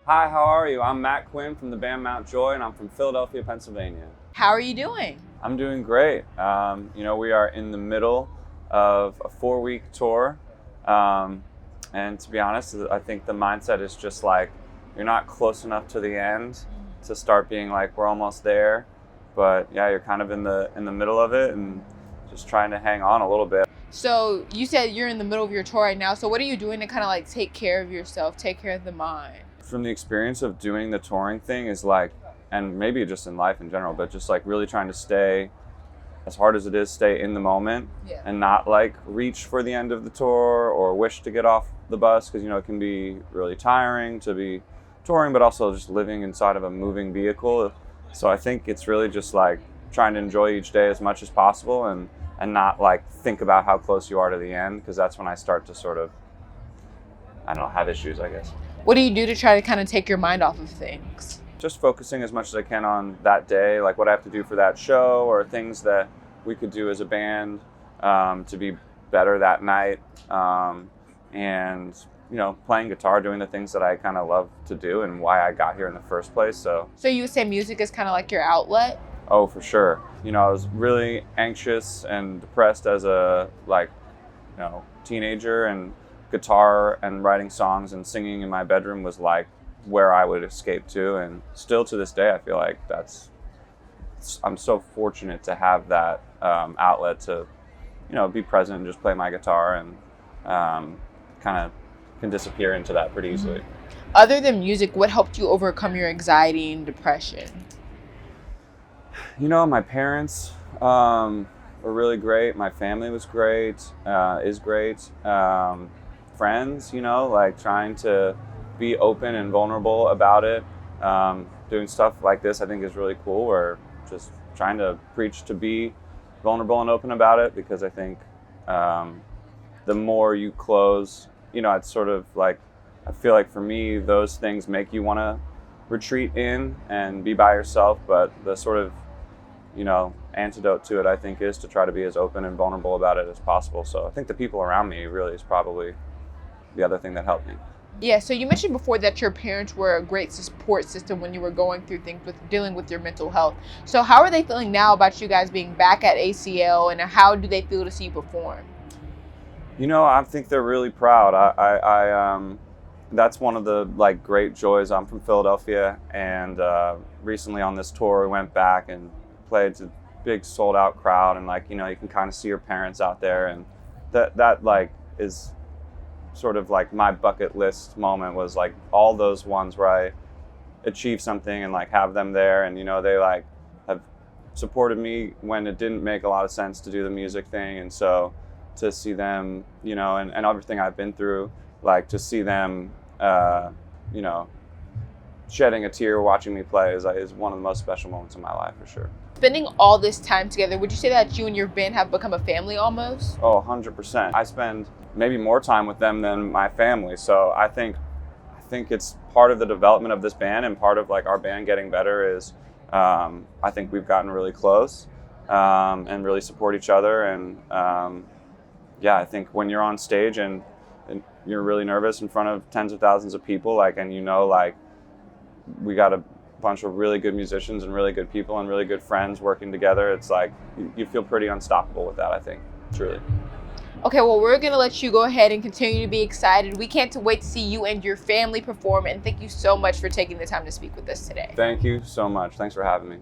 Hi, how are you? I'm Matt Quinn from the band Mount Joy, and I'm from Philadelphia, Pennsylvania. How are you doing? I'm doing great. We are in the middle of a 4-week tour. And to be honest, I think the mindset is just like, you're not close enough to the end to start being like, we're almost there. But yeah, you're kind of in the middle of it and just trying to hang on a little bit. So you said you're in the middle of your tour right now. So what are you doing to kind of like take care of yourself, take care of the mind? From the experience of doing the touring thing is like, and maybe just in life in general, but just like really trying to stay, as hard as it is, stay in the moment and not like reach for the end of the tour or wish to get off the bus, because it can be really tiring to be touring, but also just living inside of a moving vehicle. So I think it's really just like trying to enjoy each day as much as possible and not like think about how close you are to the end, because that's when I start to sort of, I don't know, have issues, I guess. What do you do to try to kind of take your mind off of things? Just focusing as much as I can on that day, like what I have to do for that show or things that we could do as a band to be better that night. And playing guitar, doing the things that I kind of love to do and why I got here in the first place. So you would say music is kind of like your outlet? Oh, for sure. I was really anxious and depressed as a teenager, and guitar and writing songs and singing in my bedroom was like where I would escape to. And still to this day, I feel like I'm so fortunate to have that outlet to, be present and just play my guitar, and kind of can disappear into that pretty easily. Other than music, what helped you overcome your anxiety and depression? My parents were really great. My family was great, is great. Friends, like trying to be open and vulnerable about it. Doing stuff like this, I think, is really cool. Or just trying to preach to be vulnerable and open about it, because I think the more you close, it's sort of like, I feel like for me, those things make you want to retreat in and be by yourself. But the sort of, antidote to it, I think, is to try to be as open and vulnerable about it as possible. So I think the people around me really is probably the other thing that helped me. Yeah, so you mentioned before that your parents were a great support system when you were going through things with dealing with your mental health. So how are they feeling now about you guys being back at ACL, and how do they feel to see you perform? I think they're really proud. I that's one of the great joys. I'm from Philadelphia, and recently on this tour we went back and played to a big sold out crowd, and you can kind of see your parents out there, and that is sort of like my bucket list moment, was like all those ones where I achieved something and have them there, and they have supported me when it didn't make a lot of sense to do the music thing. And so to see them, and everything I've been through, to see them shedding a tear watching me play is one of the most special moments of my life, for sure. Spending all this time together, would you say that you and your band have become a family almost? Oh, 100%. I spend maybe more time with them than my family. So I think it's part of the development of this band, and part of our band getting better is I think we've gotten really close and really support each other. And I think when you're on stage and you're really nervous in front of tens of thousands of people, we got a bunch of really good musicians and really good people and really good friends working together. It's you feel pretty unstoppable with that, I think, truly. Okay, well, we're going to let you go ahead and continue to be excited. We can't wait to see you and your family perform, and thank you so much for taking the time to speak with us today. Thank you so much. Thanks for having me.